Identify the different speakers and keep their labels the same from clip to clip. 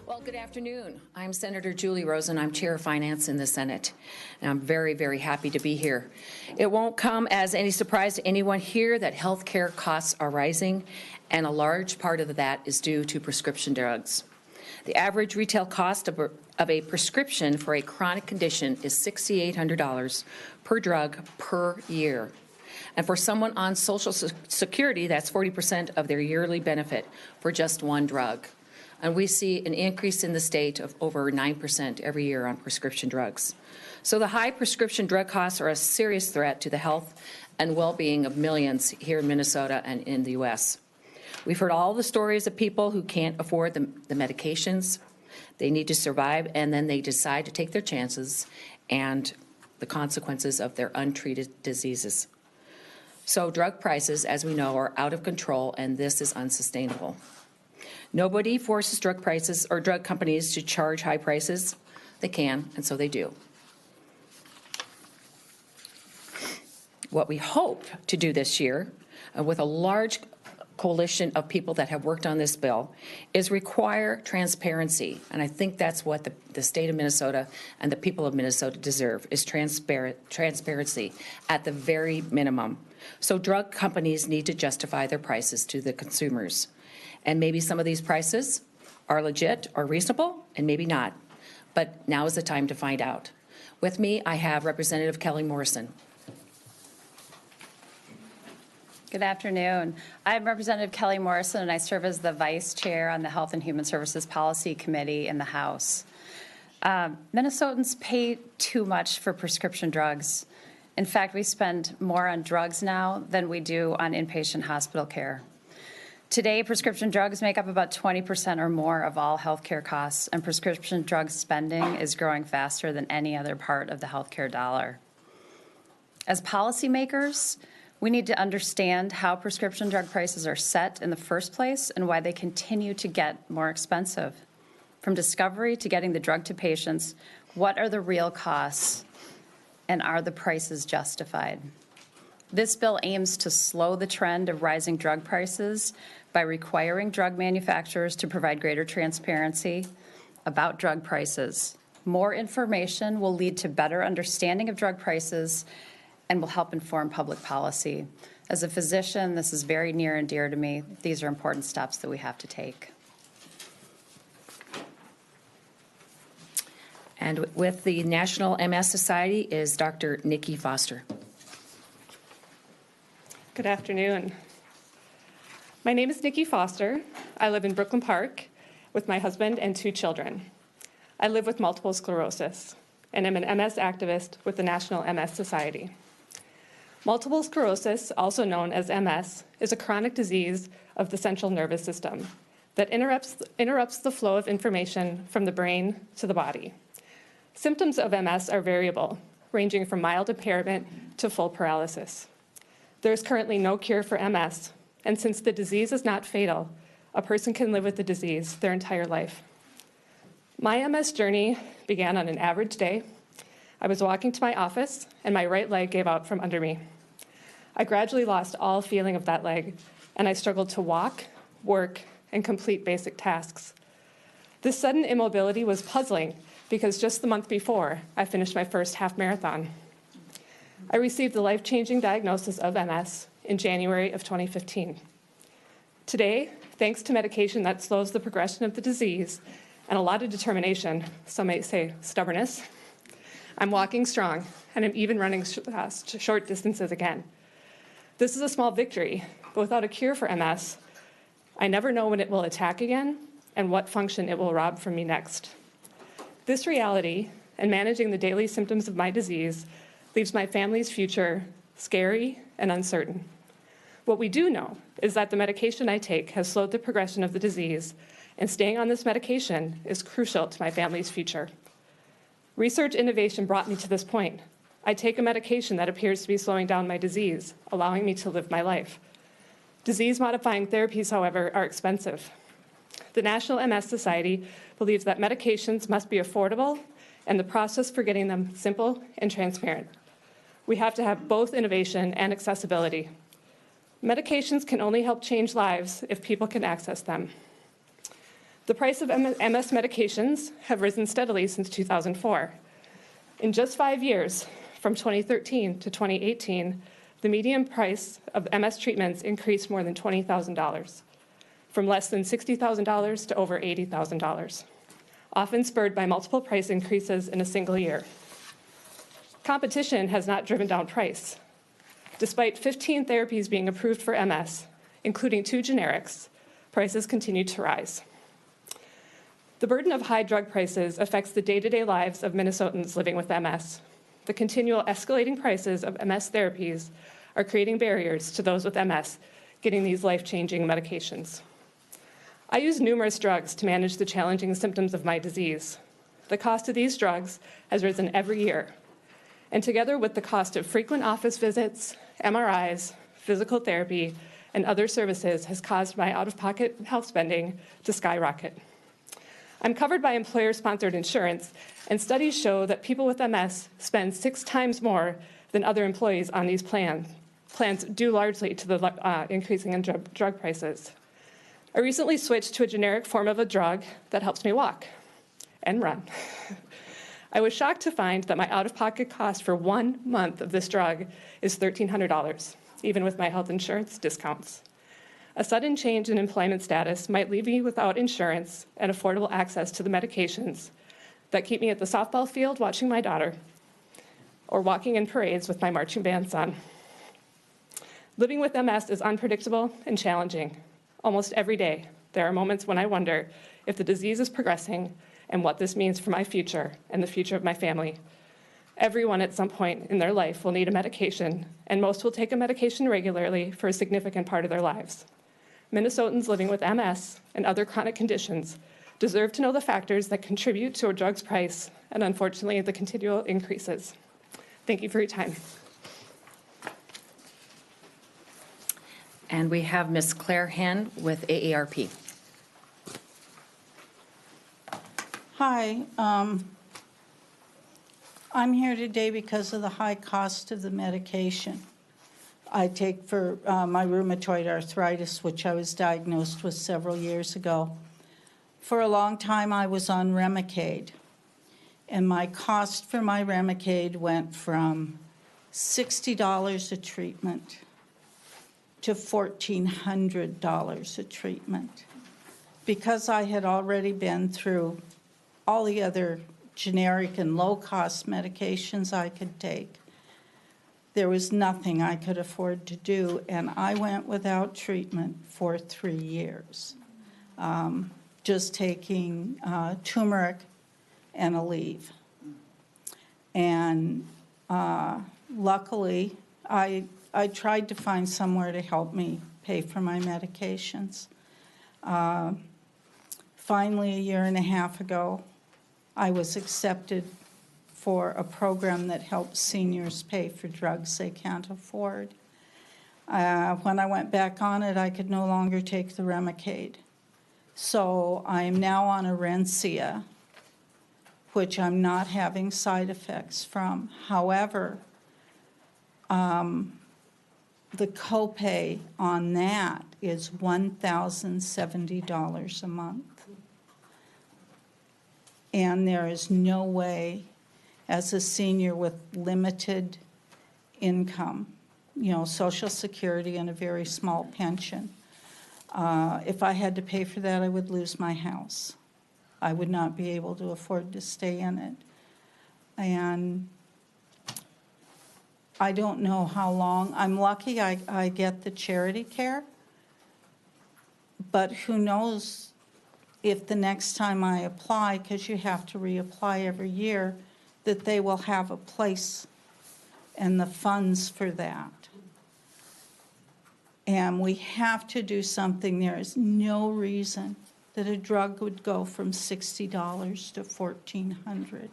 Speaker 1: Well, good afternoon. I'm Senator Julie Rosen. I'm Chair of Finance in the Senate, and I'm very, very happy to be here. It won't come as any surprise to anyone here that health care costs are rising, and a large part of that is due to prescription drugs. The average retail cost of a prescription for a chronic condition is $6,800 per drug per year. And for someone on Social Security, that's 40% of their yearly benefit for just one drug. And we see an increase in the state of over 9% every year on prescription drugs. So the high prescription drug costs are a serious threat to the health and well-being of millions here in Minnesota and in the U.S. We've heard all the stories of people who can't afford the medications they need to survive, and then they decide to take their chances and the consequences of their untreated diseases. So drug prices, as we know, are out of control, and this is unsustainable. Nobody forces drug prices or drug companies to charge high prices. They can, and so they do. What we hope to do this year, with a large coalition of people that have worked on this bill, is require transparency. And I think that's what the state of Minnesota and the people of Minnesota deserve, is transparency at the very minimum. So drug companies need to justify their prices to the consumers. And maybe some of these prices are legit or reasonable, and maybe not. But now is the time to find out. With me, I have Representative Kelly Morrison.
Speaker 2: Good afternoon. I'm Representative Kelly Morrison, and I serve as the Vice Chair on the Health and Human Services Policy Committee in the House. Minnesotans pay too much for prescription drugs. In fact, we spend more on drugs now than we do on inpatient hospital care. Today, prescription drugs make up about 20% or more of all healthcare costs, and prescription drug spending is growing faster than any other part of the healthcare dollar. As policymakers, we need to understand how prescription drug prices are set in the first place and why they continue to get more expensive. From discovery to getting the drug to patients, what are the real costs, and are the prices justified? This bill aims to slow the trend of rising drug prices by requiring drug manufacturers to provide greater transparency about drug prices. More information will lead to better understanding of drug prices and will help inform public policy. As a physician, this is very near and dear to me. These are important steps that we have to take.
Speaker 1: And with the National MS Society is Dr. Nikki Foster.
Speaker 3: Good afternoon. My name is Nikki Foster. I live in Brooklyn Park with my husband and 2 children. I live with multiple sclerosis, and I'm an MS activist with the National MS Society. Multiple sclerosis, also known as MS, is a chronic disease of the central nervous system that interrupts the flow of information from the brain to the body. Symptoms of MS are variable, ranging from mild impairment to full paralysis. There is currently no cure for MS, and since the disease is not fatal, a person can live with the disease their entire life. My MS journey began on an average day. I was walking to my office, and my right leg gave out from under me. I gradually lost all feeling of that leg, and I struggled to walk, work, and complete basic tasks. This sudden immobility was puzzling because just the month before, I finished my first half marathon. I received the life-changing diagnosis of MS in January of 2015. Today, thanks to medication that slows the progression of the disease and a lot of determination, some might say stubbornness, I'm walking strong, and I'm even running short distances again. This is a small victory, but without a cure for MS, I never know when it will attack again and what function it will rob from me next. This reality and managing the daily symptoms of my disease leaves my family's future scary and uncertain. What we do know is that the medication I take has slowed the progression of the disease, and staying on this medication is crucial to my family's future. Research innovation brought me to this point. I take a medication that appears to be slowing down my disease, allowing me to live my life. Disease-modifying therapies, however, are expensive. The National MS Society believes that medications must be affordable and the process for getting them simple and transparent. We have to have both innovation and accessibility. Medications can only help change lives if people can access them. The price of MS medications have risen steadily since 2004. In just 5 years, from 2013 to 2018, the median price of MS treatments increased more than $20,000, from less than $60,000 to over $80,000, often spurred by multiple price increases in a single year. Competition has not driven down price. Despite 15 therapies being approved for MS, including 2 generics, prices continue to rise. The burden of high drug prices affects the day-to-day lives of Minnesotans living with MS. The continual escalating prices of MS therapies are creating barriers to those with MS getting these life-changing medications. I use numerous drugs to manage the challenging symptoms of my disease. The cost of these drugs has risen every year, and together with the cost of frequent office visits, MRIs, physical therapy, and other services has caused my out-of-pocket health spending to skyrocket. I'm covered by employer-sponsored insurance, and studies show that people with MS spend 6 times more than other employees on these plans due largely to the increasing in drug prices. I recently switched to a generic form of a drug that helps me walk and run. I was shocked to find that my out-of-pocket cost for 1 month of this drug is $1,300, even with my health insurance discounts. A sudden change in employment status might leave me without insurance and affordable access to the medications that keep me at the softball field watching my daughter or walking in parades with my marching band son. Living with MS is unpredictable and challenging. Almost every day, there are moments when I wonder if the disease is progressing and what this means for my future and the future of my family. Everyone at some point in their life will need a medication, and most will take a medication regularly for a significant part of their lives. Minnesotans living with MS and other chronic conditions deserve to know the factors that contribute to a drug's price and, unfortunately, the continual increases. Thank you for your time.
Speaker 1: And we have Ms. Claire Henn with AARP.
Speaker 4: Hi, I'm here today because of the high cost of the medication I take for my rheumatoid arthritis, which I was diagnosed with several years ago. For a long time, I was on Remicade, and my cost for my Remicade went from $60 a treatment to $1,400 a treatment. Because I had already been through all the other generic and low-cost medications I could take, there was nothing I could afford to do, and I went without treatment for 3 years, just taking turmeric and Aleve. And luckily, I tried to find somewhere to help me pay for my medications. Finally, a year and a half ago, I was accepted for a program that helps seniors pay for drugs they can't afford. When I went back on it, I could no longer take the Remicade. So I am now on Orencia, which I'm not having side effects from. However, the copay on that is $1,070 a month. And there is no way, as a senior with limited income, you know, Social Security and a very small pension, if I had to pay for that, I would lose my house. I would not be able to afford to stay in it. And I don't know how long. I'm lucky I get the charity care, but who knows if the next time I apply, because you have to reapply every year, that they will have a place and the funds for that. And we have to do something. There is no reason that a drug would go from $60 to $1,400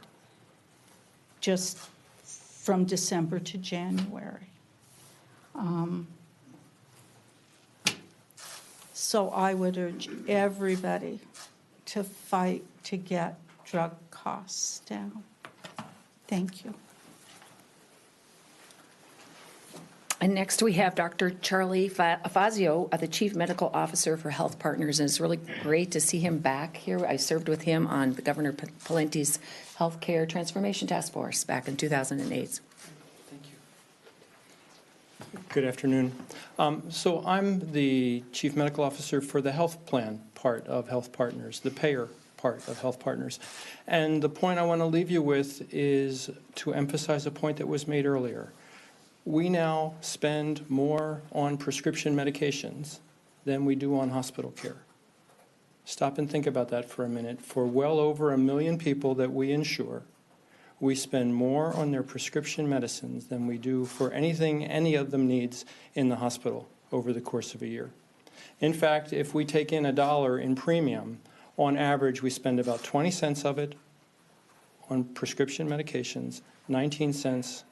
Speaker 4: just from December to January. So I would urge everybody to fight to get drug costs down. Thank you.
Speaker 1: And next we have Dr. Charlie Fazio, the Chief Medical Officer for Health Partners, and it's really great to see him back here. I served with him on the Governor Palente's Healthcare Transformation Task Force back in 2008.
Speaker 5: Thank you. Good afternoon. So I'm the Chief Medical Officer for the health plan part of Health Partners, the payer part of Health Partners. And the point I want to leave you with is to emphasize a point that was made earlier. We now spend more on prescription medications than we do on hospital care. Stop and think about that for a minute. For well over 1 million people that we insure, we spend more on their prescription medicines than we do for anything any of them needs in the hospital over the course of a year. In fact, if we take in $1 in premium, on average we spend about 20 cents of it on prescription medications, 19 cents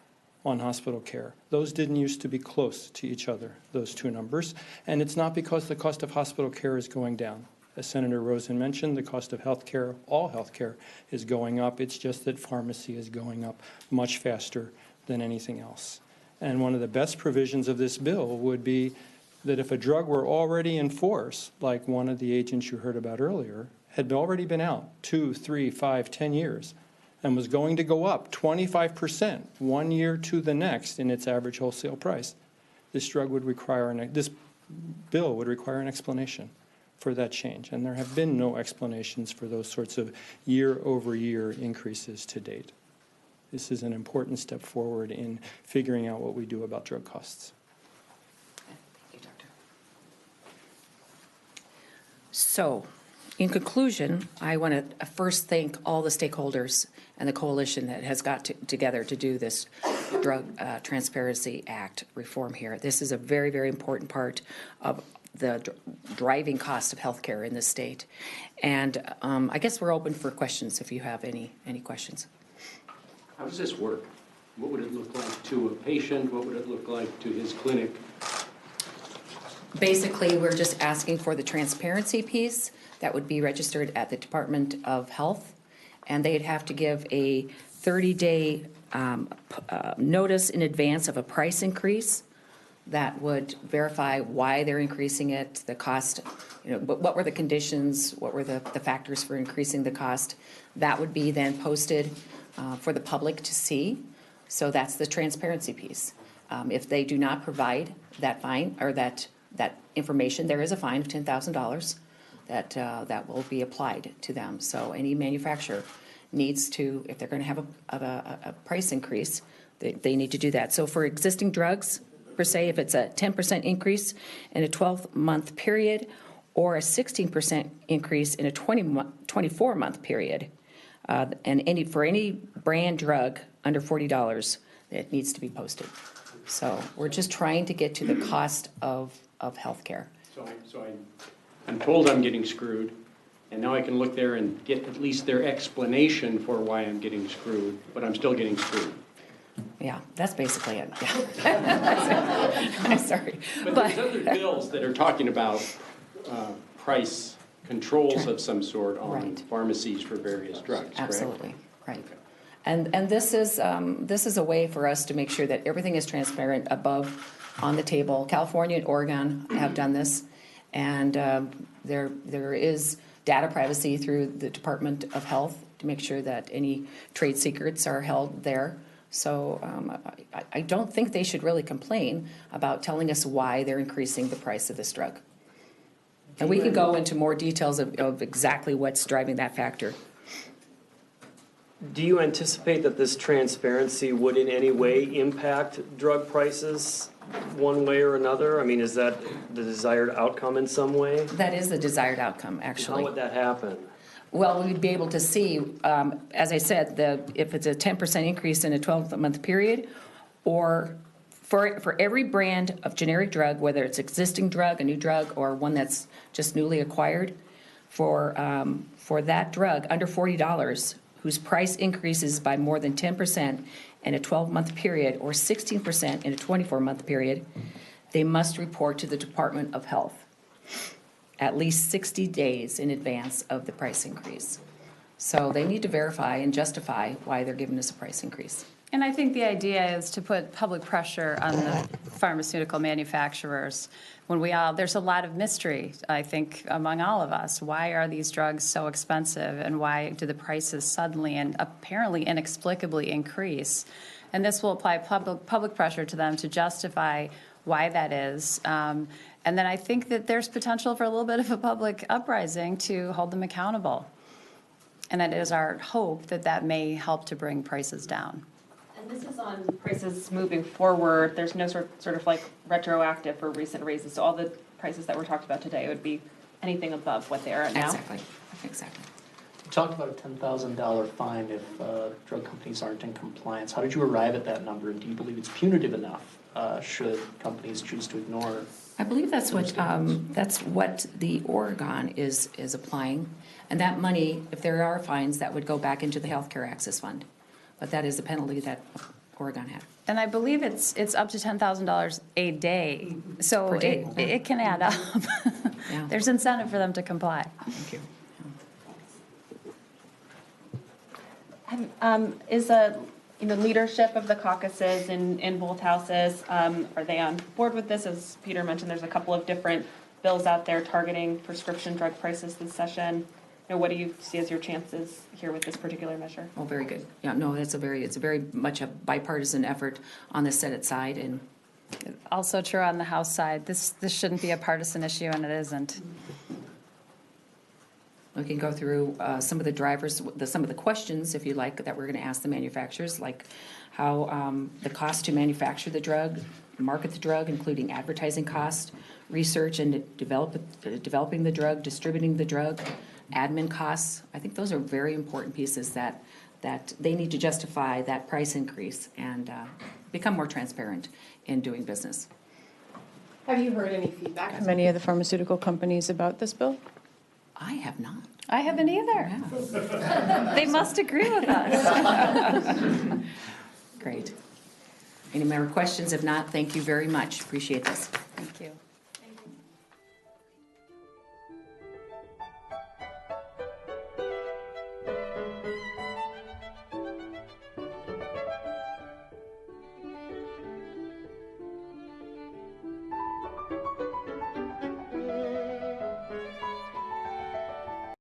Speaker 5: on hospital care. Those didn't used to be close to each other, those two numbers. And it's not because the cost of hospital care is going down. As Senator Rosen mentioned, the cost of health care, all health care, is going up. It's just that pharmacy is going up much faster than anything else. And one of the best provisions of this bill would be that if a drug were already in force, like one of the agents you heard about earlier, had already been out 2, 3, 5, 10 years, and was going to go up 25% 1 year to the next in its average wholesale price, this bill would require an explanation for that change. And there have been no explanations for those sorts of year-over-year increases to date. This is an important step forward in figuring out what we do about drug costs.
Speaker 1: Thank you, Doctor. So, in conclusion, I want to first thank all the stakeholders and the coalition that has got together to do this Drug Transparency Act reform here. This is a very, very important part of the driving cost of healthcare in this state. And I guess we're open for questions if you have any questions.
Speaker 6: How does this work? What would it look like to a patient? What would it look like to his clinic?
Speaker 1: Basically, we're just asking for the transparency piece that would be registered at the Department of Health, and they'd have to give a 30-day notice in advance of a price increase that would verify why they're increasing it, the cost, what were the conditions, what were the factors for increasing the cost. That would be then posted for the public to see. So that's the transparency piece. If they do not provide that fine or that information, there is a fine of $10,000 that will be applied to them. So any manufacturer needs to, if they're going to have a price increase, they need to do that. So for existing drugs, per se, if it's a 10% increase in a 12-month period or a 16% increase in a 24-month period, and for any brand drug under $40, it needs to be posted. So we're just trying to get to the cost of health care.
Speaker 6: I'm told I'm getting screwed, and now I can look there and get at least their explanation for why I'm getting screwed, but I'm still getting screwed.
Speaker 1: Yeah, that's basically it. Yeah. I'm sorry.
Speaker 6: But there's other bills that are talking about price controls of some sort on pharmacies for various drugs, correct?
Speaker 1: Absolutely, right. Okay. And this is a way for us to make sure that everything is transparent above on the table. California and Oregon have done this, and there is data privacy through the Department of Health to make sure that any trade secrets are held there. So I don't think they should really complain about telling us why they're increasing the price of this drug. And we can go into more details of exactly what's driving that factor.
Speaker 7: Do you anticipate that this transparency would in any way impact drug prices one way or another? I mean, is that the desired outcome in some way?
Speaker 1: That is the desired outcome, actually.
Speaker 7: How would that happen?
Speaker 1: Well, we'd be able to see, as I said, if it's a 10% increase in a 12-month period, or for every brand of generic drug, whether it's existing drug, a new drug, or one that's just newly acquired, for that drug under $40, whose price increases by more than 10% in a 12-month period or 16% in a 24-month period, they must report to the Department of Health at least 60 days in advance of the price increase. So they need to verify and justify why they're giving us a price increase.
Speaker 2: And I think the idea is to put public pressure on the pharmaceutical manufacturers. When there's a lot of mystery, I think, among all of us. Why are these drugs so expensive, and why do the prices suddenly and apparently inexplicably increase? And this will apply public pressure to them to justify why that is. And then I think that there's potential for a little bit of a public uprising to hold them accountable. And it is our hope that that may help to bring prices down.
Speaker 8: And this is on prices moving forward. There's no sort of like retroactive for recent raises. So all the prices that were talked about today would be anything above what they are at now.
Speaker 1: Exactly, exactly.
Speaker 9: You talked about a $10,000 fine if drug companies aren't in compliance. How did you arrive at that number, and do you believe it's punitive enough should companies choose to ignore?
Speaker 1: I believe that's what the Oregon is applying. And that money, if there are fines, that would go back into the Healthcare Access Fund. But that is the penalty that Oregon had.
Speaker 2: And I believe it's up to $10,000 a day. So
Speaker 1: Per day.
Speaker 2: it can add up.
Speaker 1: Yeah.
Speaker 2: There's incentive for them to comply.
Speaker 1: Thank you.
Speaker 8: Is the leadership of the caucuses in both houses, are they on board with this? As Peter mentioned, there's a couple of different bills out there targeting prescription drug prices this session. What do you see as your chances here with this particular measure?
Speaker 1: Oh, very good. Yeah, no, it's a very much a bipartisan effort on the Senate side, and
Speaker 2: Also true on the House side. This shouldn't be a partisan issue, and it isn't.
Speaker 1: we can go through some of the drivers, some of the questions, if you like, that we're going to ask the manufacturers, like how the cost to manufacture the drug, market the drug, including advertising cost, research and developing the drug, distributing the drug, admin costs. I think those are very important pieces that they need to justify that price increase and become more transparent in doing business.
Speaker 10: Have you heard any feedback from any of the pharmaceutical companies about this bill?
Speaker 1: I have not.
Speaker 2: I haven't either.
Speaker 1: Yeah.
Speaker 2: They must agree with us.
Speaker 1: Great. Any more questions? If not, thank you very much. Appreciate this.
Speaker 2: Thank you.